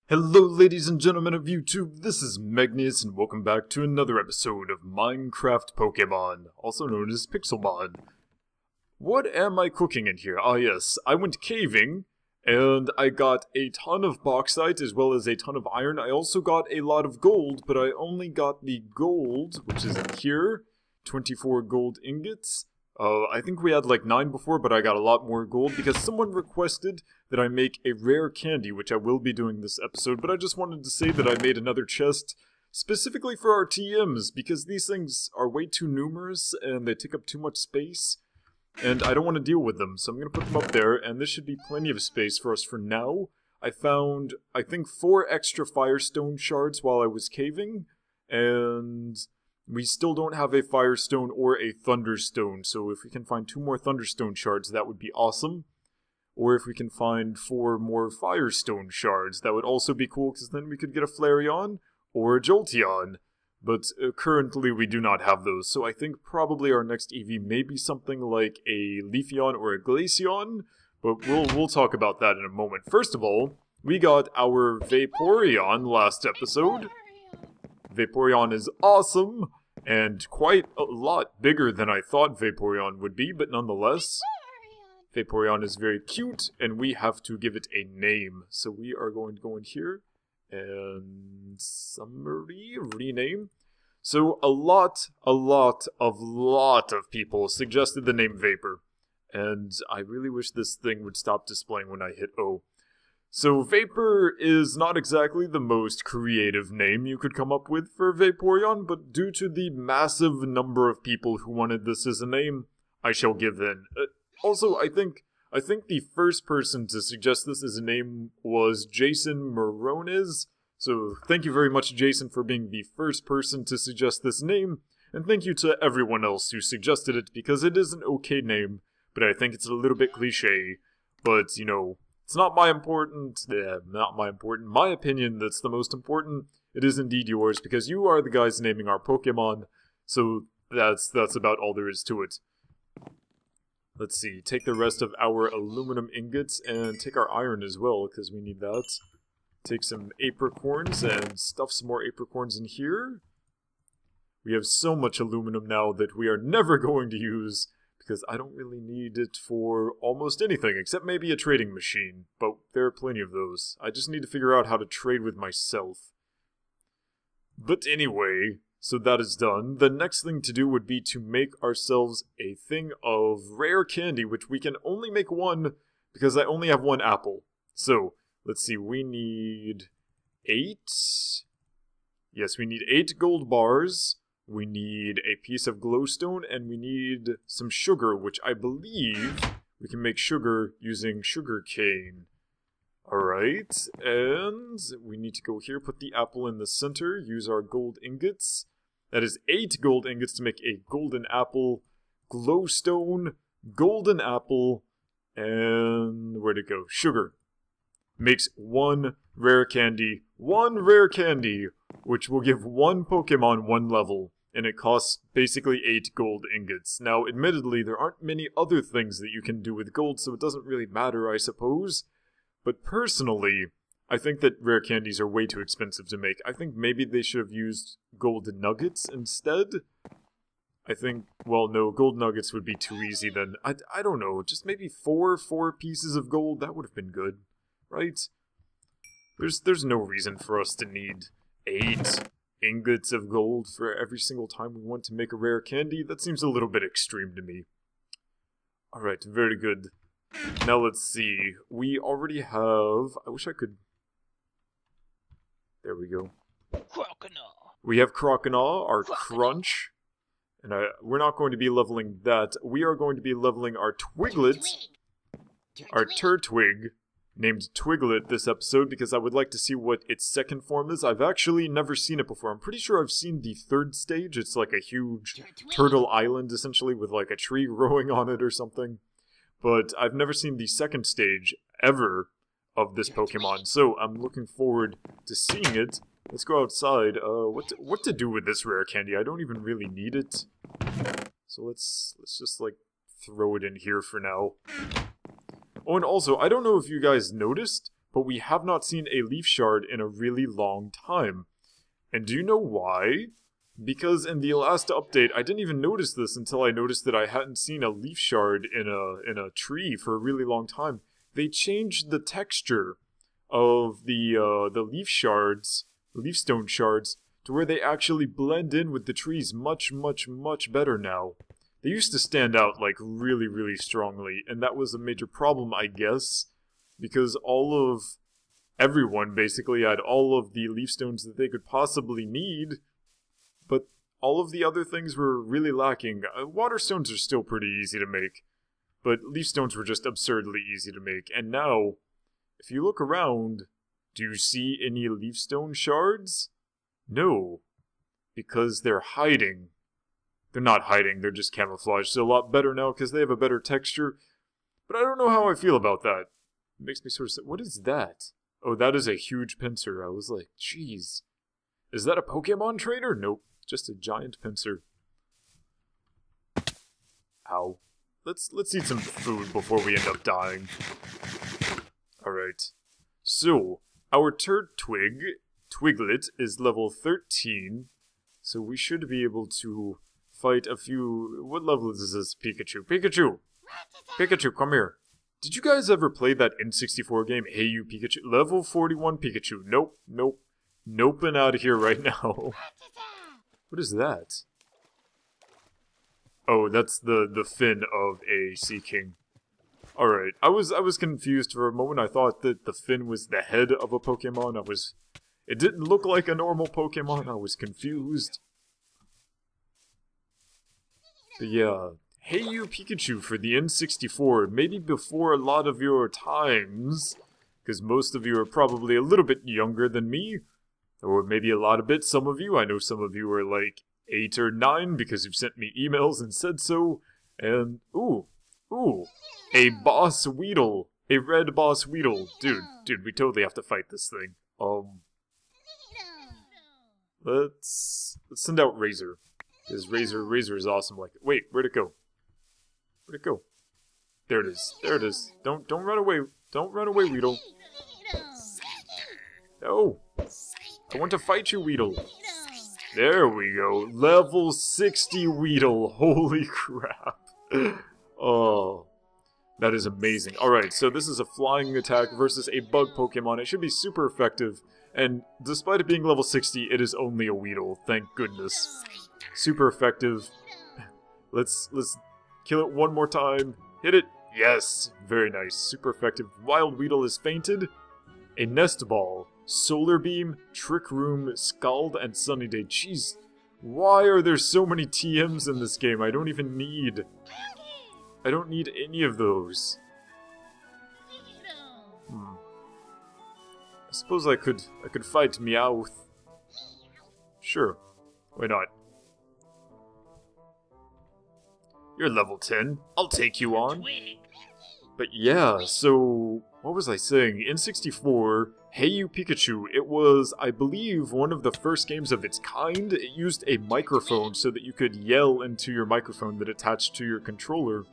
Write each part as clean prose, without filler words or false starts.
Hello ladies and gentlemen of YouTube, this is Megneous and welcome back to another episode of Minecraft Pokémon, also known as Pixelmon. What am I cooking in here? Ah yes, I went caving, and I got a ton of bauxite as well as a ton of iron. I also got a lot of gold, but I only got the gold, which is in here, 24 gold ingots. I think we had like 9 before, but I got a lot more gold because someone requested that I make a rare candy, which I will be doing this episode, but I just wanted to say that I made another chest specifically for our TMs, because these things are way too numerous and they take up too much space, and I don't want to deal with them, so I'm going to put them up there, and this should be plenty of space for us for now. I found, I think, 4 extra firestone shards while I was caving, and we still don't have a Firestone or a Thunderstone, so if we can find 2 more Thunderstone shards, that would be awesome. Or if we can find 4 more Firestone shards, that would also be cool, because then we could get a Flareon or a Jolteon. But currently we do not have those, so I think probably our next Eevee may be something like a Leafeon or a Glaceon, but we'll talk about that in a moment. First of all, we got our Vaporeon last episode. Vaporeon is awesome, and quite a lot bigger than I thought Vaporeon would be, but nonetheless, Vaporeon is very cute, and we have to give it a name. So we are going to go in here, and summary, rename. So a lot of people suggested the name Vapor, and I really wish this thing would stop displaying when I hit O. So Vapor is not exactly the most creative name you could come up with for Vaporeon, but due to the massive number of people who wanted this as a name, I shall give in. Also, I think the first person to suggest this as a name was Jason Morones, so thank you very much, Jason, for being the first person to suggest this name, and thank you to everyone else who suggested it, because it is an okay name, but I think it's a little bit cliche, but, you know, it's not my opinion that's the most important. It is indeed yours, because you are the guys naming our Pokemon, so that's about all there is to it. Let's see, take the rest of our aluminum ingots, and take our iron as well, because we need that. Take some apricorns, and stuff some more apricorns in here. We have so much aluminum now that we are never going to use, because I don't really need it for almost anything, except maybe a trading machine, but there are plenty of those. I just need to figure out how to trade with myself. But anyway, so that is done. The next thing to do would be to make ourselves a thing of rare candy, which we can only make 1, because I only have 1 apple. So, let's see, we need 8. Yes, we need 8 gold bars. We need a piece of glowstone, and we need some sugar, which I believe we can make sugar using sugar cane. Alright, and we need to go here, put the apple in the center, use our gold ingots. That is 8 gold ingots to make a golden apple, glowstone, golden apple, and where'd it go? Sugar. Makes 1 rare candy, which will give 1 Pokemon 1 level. And it costs basically 8 gold ingots. Now, admittedly, there aren't many other things that you can do with gold, so it doesn't really matter, I suppose. But personally, I think that rare candies are way too expensive to make. I think maybe they should have used gold nuggets instead. I think, well, no, gold nuggets would be too easy then. I don't know, just maybe 4 pieces of gold, that would have been good, right? There's no reason for us to need 8 ingots of gold for every single time we want to make a rare candy. That seems a little bit extreme to me. Alright, very good. Now let's see. We already have... I wish I could... There we go. Croconaw. We have Croconaw, our Crunch. And we're not going to be leveling that. We are going to be leveling our Twiglet. Our Turtwig, named Twiglet this episode, because I would like to see what its second form is. I've actually never seen it before. I'm pretty sure I've seen the 3rd stage. It's like a huge turtle island, essentially, with like a tree growing on it or something. But I've never seen the 2nd stage, ever, of this Pokemon. So I'm looking forward to seeing it. Let's go outside. What to do with this rare candy? I don't even really need it. So let's just, like, throw it in here for now. Oh, and also, I don't know if you guys noticed, but we have not seen a leaf shard in a really long time. And do you know why? Because in the last update, I didn't even notice this until I noticed that I hadn't seen a leaf shard in a tree for a really long time. They changed the texture of the leaf shards, leaf stone shards, to where they actually blend in with the trees much, much, much better now. They used to stand out like really, really strongly, and that was a major problem, I guess, because everyone basically had all of the leaf stones that they could possibly need, but all of the other things were really lacking. Water stones are still pretty easy to make, but leaf stones were just absurdly easy to make. And now, if you look around, do you see any leaf stone shards? No, because they're hiding. They're not hiding, they're just camouflaged. So a lot better now because they have a better texture. But I don't know how I feel about that. It makes me sort of say, what is that? Oh, that is a huge pincer. I was like, jeez. Is that a Pokemon trainer? Nope, just a giant pincer. Ow. Let's eat some food before we end up dying. Alright. So, our Turtwig, Twiglet, is level 13. So we should be able to fight a few... What level is this Pikachu? Pikachu! Pikachu, come here. Did you guys ever play that N64 game, Hey You Pikachu? Level 41 Pikachu. Nope, nope. Noping out of here right now. What is that? Oh, that's the fin of a Sea King. Alright, I was confused for a moment. I thought that the fin was the head of a Pokemon. It didn't look like a normal Pokemon. I was confused. But yeah, Hey You Pikachu for the N64, maybe before a lot of your times, because most of you are probably a little bit younger than me, or maybe a lot of bit, some of you. I know some of you are like 8 or 9 because you've sent me emails and said so, and ooh, a boss Weedle, a red boss Weedle. Dude, we totally have to fight this thing. Let's send out Razor. Because Razor is awesome. Like, wait, where'd it go? Where'd it go? There it is. There it is. Don't run away. Don't run away, Weedle. No. I want to fight you, Weedle. There we go. Level 60 Weedle. Holy crap. Oh. That is amazing. Alright, so this is a flying attack versus a bug Pokemon. It should be super effective. And despite it being level 60, it is only a Weedle. Thank goodness. Super effective. Let's kill it one more time. Hit it. Yes. Very nice. Super effective. Wild Weedle is fainted. A Nest Ball. Solar Beam. Trick Room. Scald and Sunny Day. Jeez. Why are there so many TMs in this game? I don't need any of those. I suppose I could fight Meowth. Sure. Why not? You're level 10. I'll take you on. But yeah, so... What was I saying? In 64, Hey You Pikachu, it was, I believe, one of the first games of its kind. It used a microphone so that you could yell into your microphone that attached to your controller.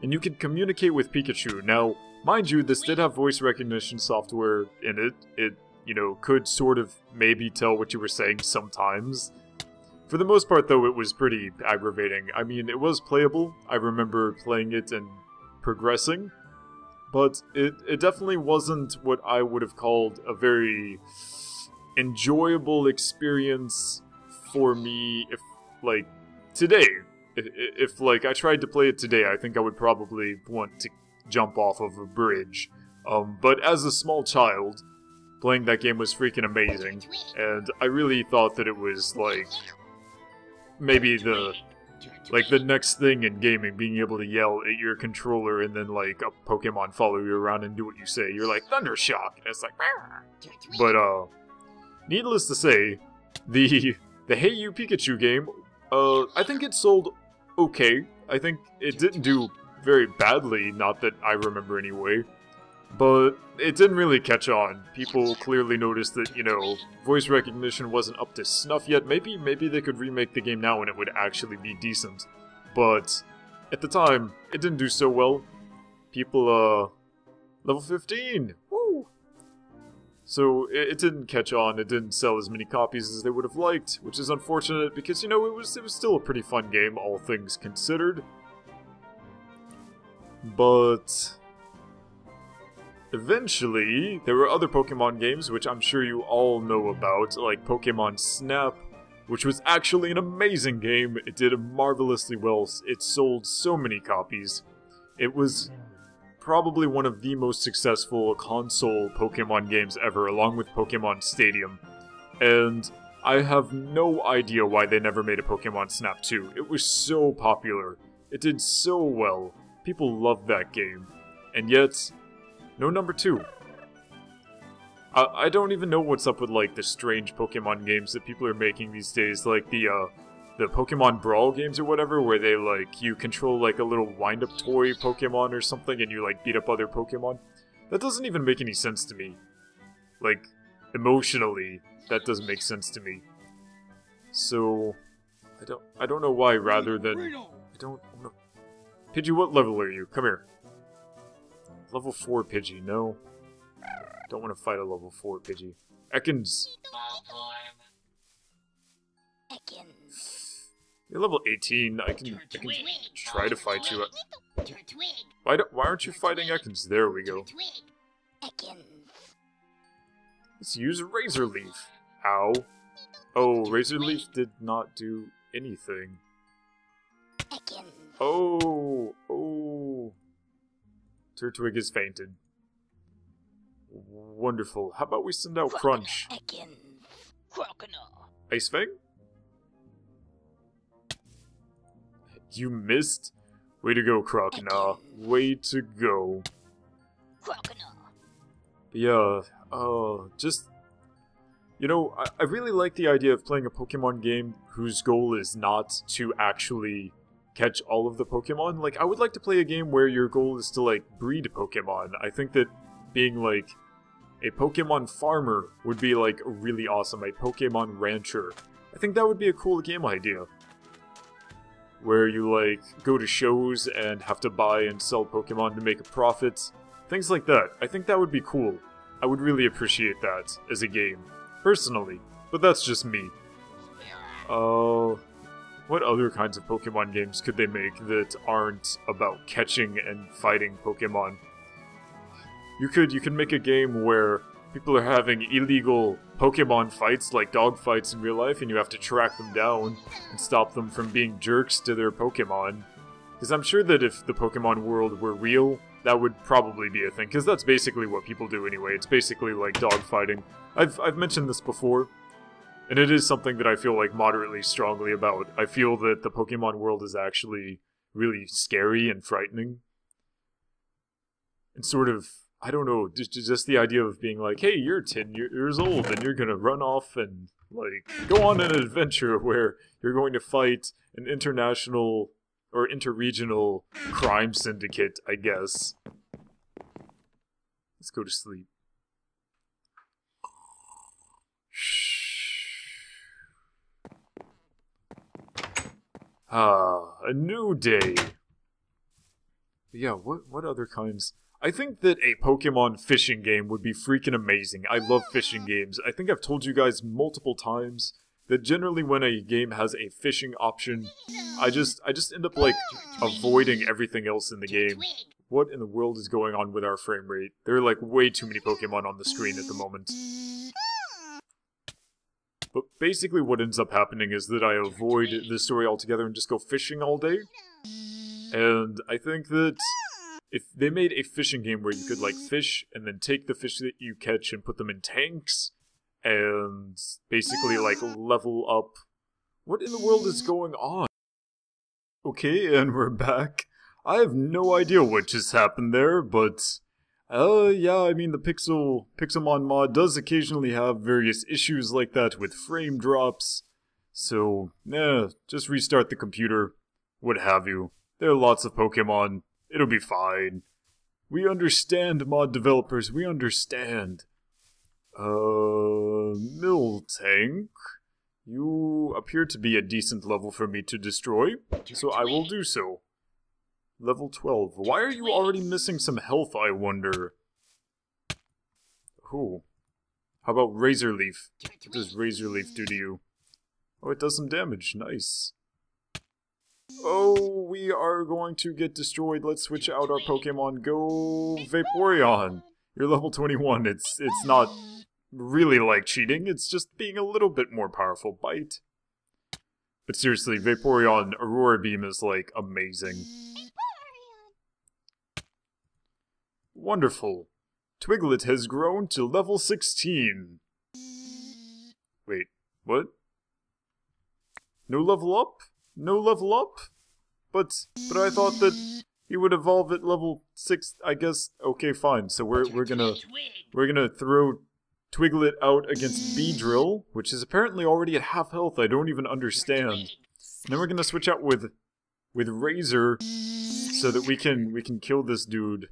And you could communicate with Pikachu. Now, mind you, this did have voice recognition software in it. It, you know, could sort of maybe tell what you were saying sometimes. For the most part, though, it was pretty aggravating. I mean, it was playable. I remember playing it and progressing. But it definitely wasn't what I would have called a very enjoyable experience for me if, like, today. If, like, I tried to play it today, I think I would probably want to jump off of a bridge. But as a small child, playing that game was freaking amazing. And I really thought that it was, like... maybe the next thing in gaming, being able to yell at your controller and then, like, a Pokemon follow you around and do what you say. You're like, Thundershock! And it's like, Arr! But, needless to say, the Hey You Pikachu game, I think it sold okay. I think it didn't do very badly, not that I remember anyway. But it didn't really catch on. People clearly noticed that, you know, voice recognition wasn't up to snuff yet. Maybe they could remake the game now and it would actually be decent. But at the time, it didn't do so well. People, level 15! Woo! So it didn't catch on, it didn't sell as many copies as they would have liked, which is unfortunate because, you know, it was still a pretty fun game, all things considered. But eventually, there were other Pokemon games, which I'm sure you all know about, like Pokemon Snap, which was actually an amazing game. It did marvelously well. It sold so many copies. It was probably one of the most successful console Pokemon games ever, along with Pokemon Stadium. And I have no idea why they never made a Pokemon Snap 2. It was so popular. It did so well. People loved that game. And yet, no number 2. I don't even know what's up with, like, the strange Pokemon games that people are making these days, like the Pokemon Brawl games or whatever, where they, like, you control, like, a little wind-up toy Pokemon or something, and you, like, beat up other Pokemon. That doesn't even make any sense to me. Like, emotionally, that doesn't make sense to me. So, I don't know why, rather than... I don't know. Pidgey, what level are you? Come here. Level 4 Pidgey, no. Don't want to fight a level 4 Pidgey. Ekans. You're level 18. I can try to fight you. Why aren't you fighting Ekans? There we go. Let's use Razor Leaf. Ow. Oh, Razor Leaf did not do anything. Oh. Turtwig is fainted. Wonderful. How about we send out Crunch? Ice Fang? You missed? Way to go, Crocodile. Way to go. Yeah, just... You know, I really like the idea of playing a Pokemon game whose goal is not to actually catch all of the Pokemon. Like, I would like to play a game where your goal is to, like, breed Pokemon. I think that being, like, a Pokemon farmer would be, like, really awesome. A Pokemon rancher. I think that would be a cool game idea. Where you, like, go to shows and have to buy and sell Pokemon to make a profit. Things like that. I think that would be cool. I would really appreciate that as a game. Personally. But that's just me. What other kinds of Pokemon games could they make that aren't about catching and fighting Pokemon? You could make a game where people are having illegal Pokemon fights, like dog fights in real life, and you have to track them down and stop them from being jerks to their Pokemon. Because I'm sure that if the Pokemon world were real, that would probably be a thing, because that's basically what people do anyway. It's basically like dog fighting. I've mentioned this before, and it is something that I feel like moderately strongly about. I feel that the Pokemon world is actually really scary and frightening. And sort of, I don't know, just the idea of being like, hey, you're 10 years old and you're gonna run off and, like, go on an adventure where you're going to fight an international or interregional crime syndicate, I guess. Let's go to sleep. Ah, a new day. Yeah, what other kinds? I think that a Pokemon fishing game would be freaking amazing. I love fishing games. I think I've told you guys multiple times that generally when a game has a fishing option, I just end up, like, avoiding everything else in the game. What in the world is going on with our frame rate? There are, like, way too many Pokemon on the screen at the moment. But basically what ends up happening is that I avoid the story altogether and just go fishing all day. And I think that if they made a fishing game where you could, like, fish and then take the fish that you catch and put them in tanks and basically, like, level up... What in the world is going on? Okay, and we're back. I have no idea what just happened there, but... yeah, I mean, the Pixelmon mod does occasionally have various issues like that with frame drops. So, just restart the computer, what have you. There are lots of Pokemon. It'll be fine. We understand, mod developers, we understand. Miltank, you appear to be a decent level for me to destroy, so I will do so. Level 12. Why are you already missing some health, I wonder? Ooh. How about Razor Leaf? What does Razor Leaf do to you? Oh, it does some damage. Nice. Oh, we are going to get destroyed. Let's switch out our Pokemon. Go Vaporeon. You're level 21. It's not really like cheating. It's just being a little bit more powerful. Bite. But seriously, Vaporeon Aurora Beam is like amazing. Wonderful. Twiglet has grown to level 16. Wait, what? No level up? No level up? But I thought that he would evolve at level 6, I guess. Okay, fine. So we're gonna throw Twiglet out against Beedrill, which is apparently already at half health. I don't even understand. And then we're gonna switch out with Razor so that we can kill this dude.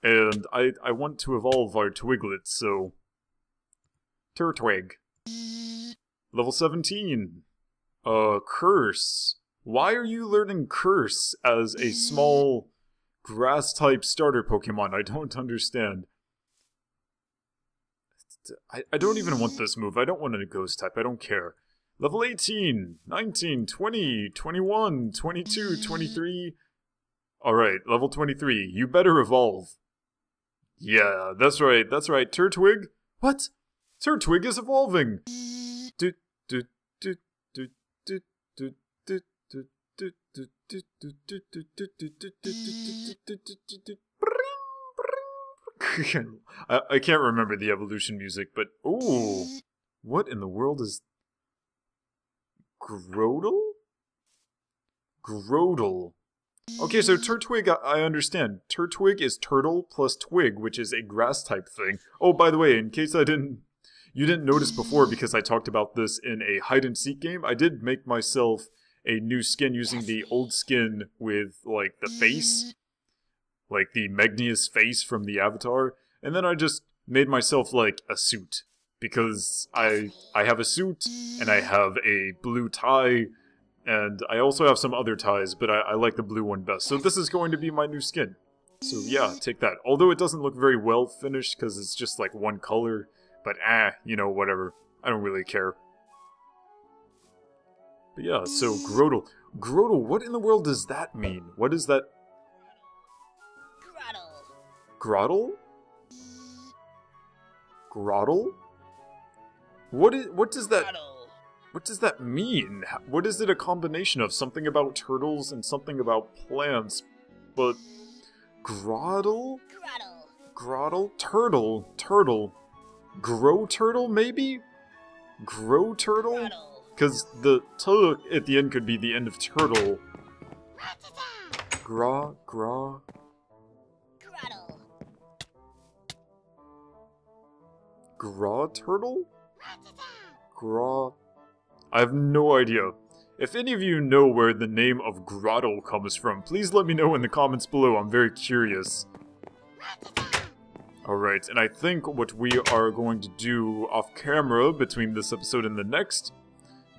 And I want to evolve our Twiglet, so Turtwig. Level 17. Curse. Why are you learning Curse as a small grass-type starter Pokemon? I don't understand. I don't even want this move. I don't want a ghost type. I don't care. Level 18, 19, 20, 21, 22, 23. Alright, level 23. You better evolve. Yeah, that's right. Turtwig? What? Turtwig is evolving! I can't remember the evolution music, but ooh, what in the world is Grodel? Grodel. Okay, so Turtwig, I understand. Turtwig is turtle plus twig, which is a grass type thing. Oh, by the way, in case you didn't notice before because I talked about this in a hide and seek game, I did make myself a new skin using the old skin with, like, the face. Like the Megneous face from the Avatar. And then I just made myself, like, a suit. Because I have a suit, and I have a blue tie, and I also have some other ties, but I like the blue one best. So this is going to be my new skin. So yeah, take that. Although it doesn't look very well finished, because it's just like one color. But you know, whatever. I don't really care. But yeah, so Grodel. Grodel, what in the world does that mean? What is that? Grottle? Grottle? What does that mean? What is it a combination of? Something about turtles and something about plants. But Grottle? Grottle? Turtle. Grow turtle, maybe? Grow turtle? Because the t at the end could be the end of turtle. Gra. Gra turtle? Gra. I have no idea. If any of you know where the name of Grottle comes from, please let me know in the comments below. I'm very curious. Alright, and I think what we are going to do off camera between this episode and the next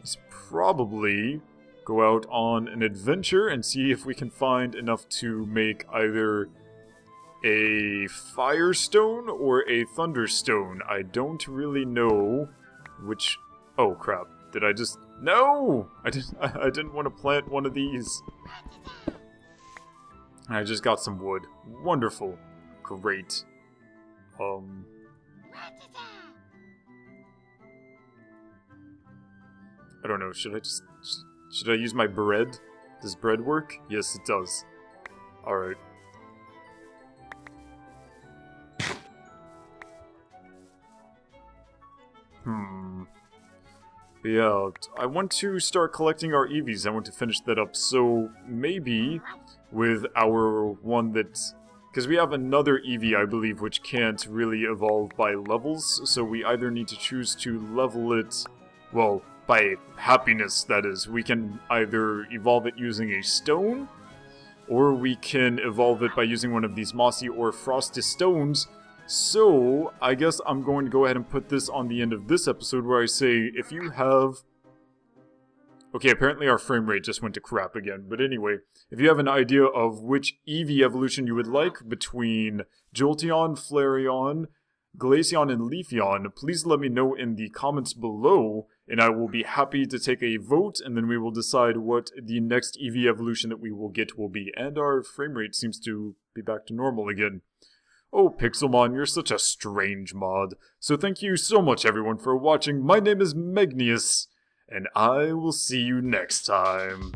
is probably go out on an adventure and see if we can find enough to make either a Firestone or a Thunderstone. I don't really know which... Oh crap, did I just... No! I didn't want to plant one of these. I just got some wood. Wonderful. Great. I don't know, should I use my bread? Does bread work? Yes, it does. Alright. Yeah, I want to start collecting our Eevees. I want to finish that up, so maybe with our one that... Because we have another Eevee, I believe, which can't really evolve by levels, so we either need to choose to level it... Well, by happiness, that is. We can either evolve it using a stone, or we can evolve it by using one of these mossy or frosty stones. So, I guess I'm going to go ahead and put this on the end of this episode where I say, if you have... Okay, apparently our frame rate just went to crap again, but anyway, if you have an idea of which Eevee evolution you would like between Jolteon, Flareon, Glaceon and Leafeon, please let me know in the comments below, and I will be happy to take a vote, and then we will decide what the next Eevee evolution that we will get will be. And our frame rate seems to be back to normal again. Oh, Pixelmon, you're such a strange mod. So thank you so much, everyone, for watching. My name is Megneous, and I will see you next time.